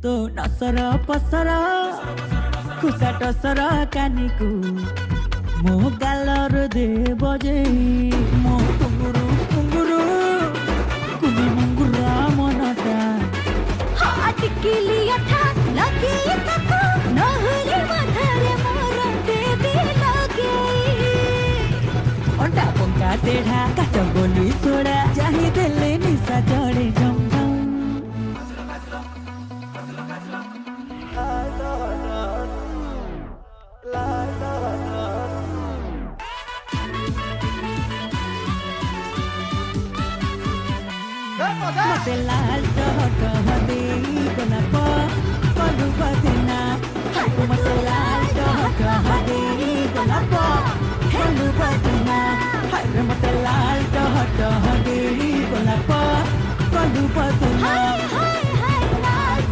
तो नसर पसर खुसा टसर कानिकु मो गालर दे बजे मो टुंगुरु टुंगुरु कुनी मुंगुरा मनटा टिकिली अठा लगे तको नहले मथरे मोर देवी लगे अंडा पंका टेढ़ा काट बोली सोड़ा चाही देले निशा चढ़े झम झम मते लाल टह टह दे गोलाप कलु बदना मते लाल टह टह दे गोलाप कलु बदना मते लाल टह टह दे गोलाप कलु बदना